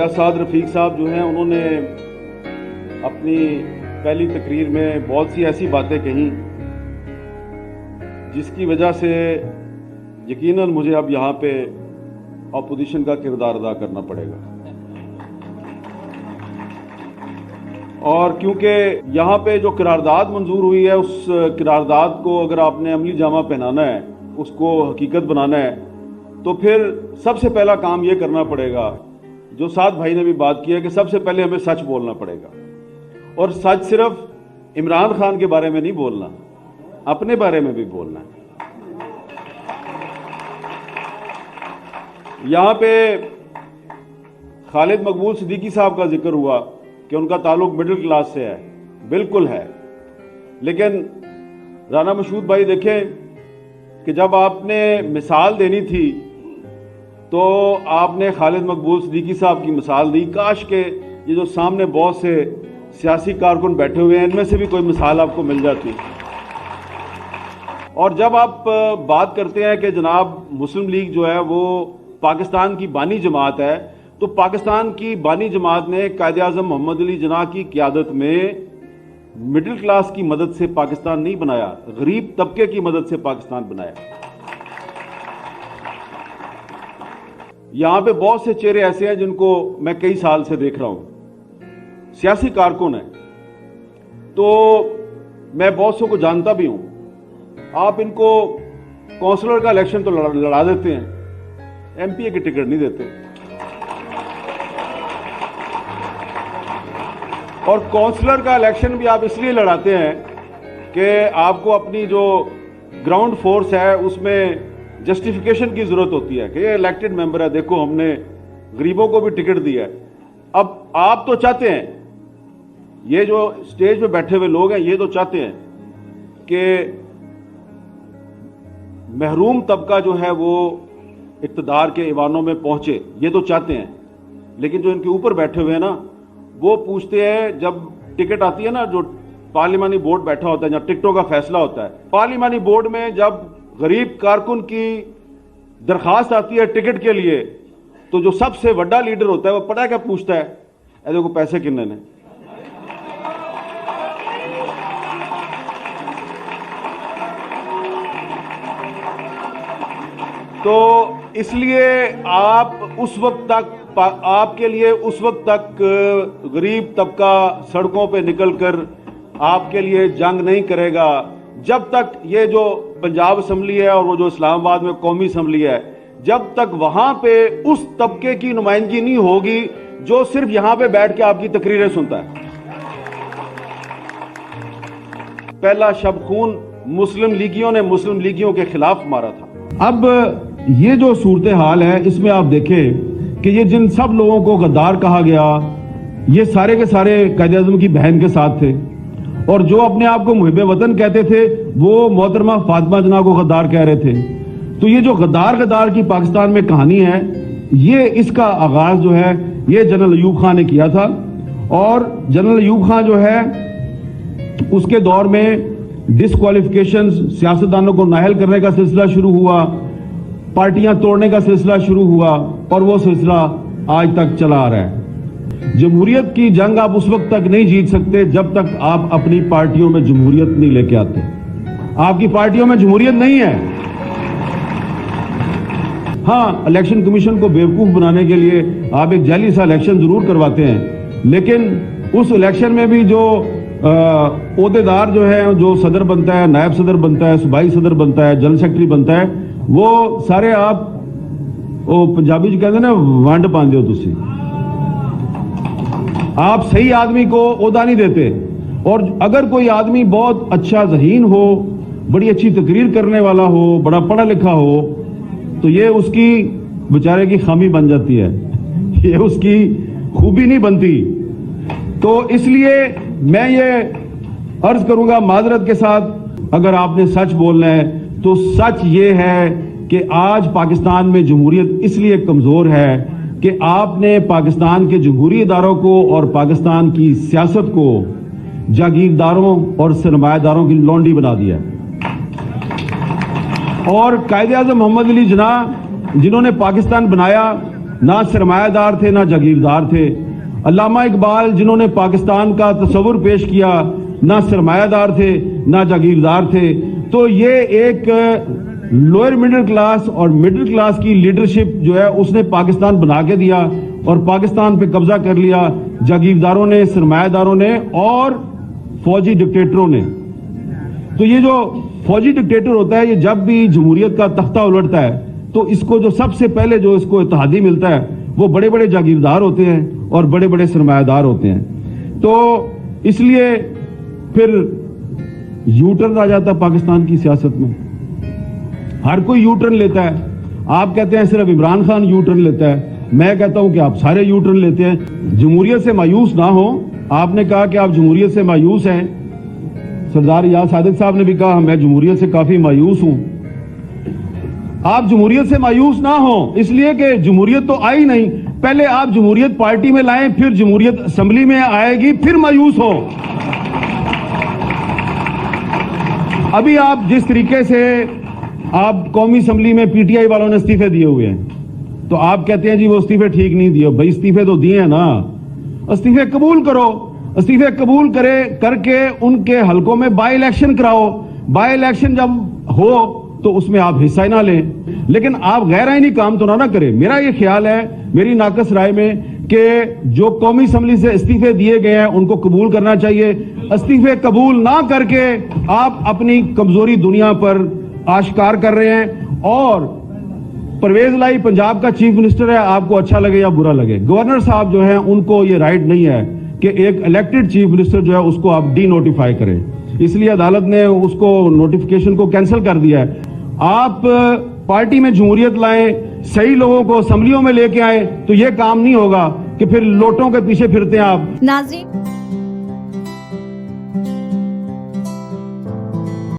اسعد رفیق صاحب جو ہیں انہوں نے اپنی پہلی تقریر میں بہت سی ایسی باتیں کہیں جس کی وجہ سے یقیناً مجھے اب یہاں پہ اپوزیشن کا کردار ادا کرنا پڑے گا، اور کیونکہ یہاں پہ جو قرارداد منظور ہوئی ہے اس قرارداد کو اگر آپ نے عملی جامہ پہنانا ہے، اس کو حقیقت بنانا ہے، تو پھر سب سے پہلا کام یہ کرنا پڑے گا جو سعد بھائی نے بھی بات کی ہے کہ سب سے پہلے ہمیں سچ بولنا پڑے گا، اور سچ صرف عمران خان کے بارے میں نہیں بولنا، اپنے بارے میں بھی بولنا ہے۔ یہاں پہ خالد مقبول صدیقی صاحب کا ذکر ہوا کہ ان کا تعلق مڈل کلاس سے ہے، بالکل ہے، لیکن رانا مشہود بھائی دیکھیں کہ جب آپ نے مثال دینی تھی تو آپ نے خالد مقبول صدیقی صاحب کی مثال دی۔ کاش کہ یہ جو سامنے بہت سے سیاسی کارکن بیٹھے ہوئے ہیں ان میں سے بھی کوئی مثال آپ کو مل جاتی۔ اور جب آپ بات کرتے ہیں کہ جناب مسلم لیگ جو ہے وہ پاکستان کی بانی جماعت ہے، تو پاکستان کی بانی جماعت نے قائد اعظم محمد علی جناح کی قیادت میں مڈل کلاس کی مدد سے پاکستان نہیں بنایا، غریب طبقے کی مدد سے پاکستان بنایا۔ یہاں پہ بہت سے چہرے ایسے ہیں جن کو میں کئی سال سے دیکھ رہا ہوں، سیاسی کارکن ہیں، تو میں بہت سو کو جانتا بھی ہوں۔ آپ ان کو کونسلر کا الیکشن تو لڑا دیتے ہیں، ایم پی اے کی ٹکٹ نہیں دیتے، اور کونسلر کا الیکشن بھی آپ اس لیے لڑاتے ہیں کہ آپ کو اپنی جو گراؤنڈ فورس ہے اس میں جسٹیفیکیشن کی ضرورت ہوتی ہے کہ یہ الیکٹڈ ممبر ہے، دیکھو ہم نے غریبوں کو بھی ٹکٹ دیا ہے۔ اب آپ تو چاہتے ہیں، یہ جو سٹیج پہ بیٹھے ہوئے لوگ ہیں یہ تو چاہتے ہیں کہ محروم طبقہ جو ہے وہ اقتدار کے ایوانوں میں پہنچے، یہ تو چاہتے ہیں، لیکن جو ان کے اوپر بیٹھے ہوئے ہیں نا وہ پوچھتے ہیں، جب ٹکٹ آتی ہے نا، جو پارلیمانی بورڈ بیٹھا ہوتا ہے جہاں ٹکٹوں کا فیصلہ ہوتا ہے، پارلیمانی بورڈ میں جب غریب کارکن کی درخواست آتی ہے ٹکٹ کے لیے تو جو سب سے بڑا لیڈر ہوتا ہے وہ پتہ کیا پوچھتا ہے، اے دیکھو پیسے کتنے نے۔ تو اس لیے آپ اس وقت تک، آپ کے لیے اس وقت تک غریب طبقہ سڑکوں پہ نکل کر آپ کے لیے جنگ نہیں کرے گا جب تک یہ جو پنجاب اسمبلی ہے اور وہ جو اسلام آباد میں قومی اسمبلی ہے، جب تک وہاں پہ اس طبقے کی نمائندگی نہیں ہوگی جو صرف یہاں پہ بیٹھ کے آپ کی تقریریں سنتا ہے۔ پہلا شب خون مسلم لیگیوں نے مسلم لیگیوں کے خلاف مارا تھا۔ اب یہ جو صورتحال ہے اس میں آپ دیکھیں کہ یہ جن سب لوگوں کو غدار کہا گیا یہ سارے کے سارے قائد اعظم کی بہن کے ساتھ تھے، اور جو اپنے آپ کو محب وطن کہتے تھے وہ محترمہ فاطمہ جناح کو غدار کہہ رہے تھے۔ تو یہ جو غدار کی پاکستان میں کہانی ہے، یہ اس کا آغاز جو ہے یہ جنرل ایوب خان نے کیا تھا، اور جنرل ایوب خان جو ہے اس کے دور میں ڈسکوالیفیکیشنز، سیاستدانوں کو نااہل کرنے کا سلسلہ شروع ہوا، پارٹیاں توڑنے کا سلسلہ شروع ہوا، اور وہ سلسلہ آج تک چلا آ رہا ہے۔ جمہوریت کی جنگ آپ اس وقت تک نہیں جیت سکتے جب تک آپ اپنی پارٹیوں میں جمہوریت نہیں لے کے آتے۔ آپ کی پارٹیوں میں جمہوریت نہیں ہے۔ ہاں، الیکشن کمیشن کو بیوقوف بنانے کے لیے آپ ایک جعلی سا الیکشن ضرور کرواتے ہیں، لیکن اس الیکشن میں بھی جو عہدیدار جو ہے، جو صدر بنتا ہے، نائب صدر بنتا ہے، صوبائی صدر بنتا ہے، جنرل سیکرٹری بنتا ہے، وہ سارے آپ پنجابی جو کہتے ہیں نا وانڈ پاندے ہو تسی، آپ صحیح آدمی کو عہدہ نہیں دیتے۔ اور اگر کوئی آدمی بہت اچھا ذہین ہو، بڑی اچھی تقریر کرنے والا ہو، بڑا پڑھا لکھا ہو، تو یہ اس کی بیچارے کی خامی بن جاتی ہے، یہ اس کی خوبی نہیں بنتی۔ تو اس لیے میں یہ عرض کروں گا معذرت کے ساتھ، اگر آپ نے سچ بولنا ہے تو سچ یہ ہے کہ آج پاکستان میں جمہوریت اس لیے کمزور ہے کہ آپ نے پاکستان کے جمہوری اداروں کو اور پاکستان کی سیاست کو جاگیرداروں اور سرمایہ داروں کی لونڈی بنا دیا۔ اور قائد اعظم محمد علی جناح جنہوں نے پاکستان بنایا، نہ سرمایہ دار تھے نہ جاگیردار تھے. علامہ اقبال جنہوں نے پاکستان کا تصور پیش کیا نہ سرمایہ دار تھے نہ جاگیردار تھے. تو یہ ایک لوئر مڈل کلاس اور مڈل کلاس کی لیڈرشپ جو ہے اس نے پاکستان بنا کے دیا اور پاکستان پہ قبضہ کر لیا جاگیرداروں نے, سرمایہ داروں نے اور فوجی ڈکٹیٹروں نے. تو یہ جو فوجی ڈکٹیٹر ہوتا ہے یہ جب بھی جمہوریت کا تختہ الٹتا ہے تو اس کو جو سب سے پہلے جو اس کو اتحادی ملتا ہے وہ بڑے بڑے جاگیردار ہوتے ہیں اور بڑے بڑے سرمایہ دار ہوتے ہیں. تو اس لیے پھر یو ٹرن آ جاتا ہے پاکستان کی سیاست میں. ہر کوئی یو ٹرن لیتا ہے. آپ کہتے ہیں صرف عمران خان یو ٹرن لیتا ہے, میں کہتا ہوں کہ آپ سارے یو ٹرن لیتے ہیں. جمہوریت سے مایوس نہ ہو. آپ نے کہا کہ آپ جمہوریت سے مایوس ہیں. سردار یاز صادق صاحب نے بھی کہا میں جمہوریت سے کافی مایوس ہوں. آپ جمہوریت سے مایوس نہ ہوں اس لیے کہ جمہوریت تو آئی نہیں. پہلے آپ جمہوریت پارٹی میں لائیں, پھر جمہوریت اسمبلی میں آئے گی, پھر مایوس ہو. ابھی آپ جس طریقے سے آپ قومی اسمبلی میں پی ٹی آئی والوں نے استعفے دیے ہوئے ہیں تو آپ کہتے ہیں جی وہ استعفے ٹھیک نہیں دیے. بھائی استعفے تو دیے ہیں نا, استعفے قبول کرو. استعفے قبول کر کے ان کے حلقوں میں بائی الیکشن کراؤ. بائی الیکشن جب ہو تو اس میں آپ حصہ نہ لیں, لیکن آپ غیر آئینی کام تو نہ کریں. میرا یہ خیال ہے, میری ناقص رائے میں, کہ جو قومی اسمبلی سے استعفے دیے گئے ہیں ان کو قبول کرنا چاہیے. استعفے قبول نہ کر کے آپ اپنی کمزوری دنیا پر آشکار کر رہے ہیں. اور پرویز الہی پنجاب کا چیف منسٹر ہے, آپ کو اچھا لگے یا برا لگے, گورنر صاحب جو ہیں ان کو یہ رائٹ نہیں ہے کہ ایک الیکٹڈ چیف منسٹر جو ہے اس کو آپ ڈی نوٹیفائی کریں. اس لیے عدالت نے اس کو نوٹیفیکیشن کو کینسل کر دیا ہے. آپ پارٹی میں جمہوریت لائیں, صحیح لوگوں کو اسمبلیوں میں لے کے آئیں, تو یہ کام نہیں ہوگا کہ پھر لوٹوں کے پیچھے پھرتے ہیں آپ. ناظرین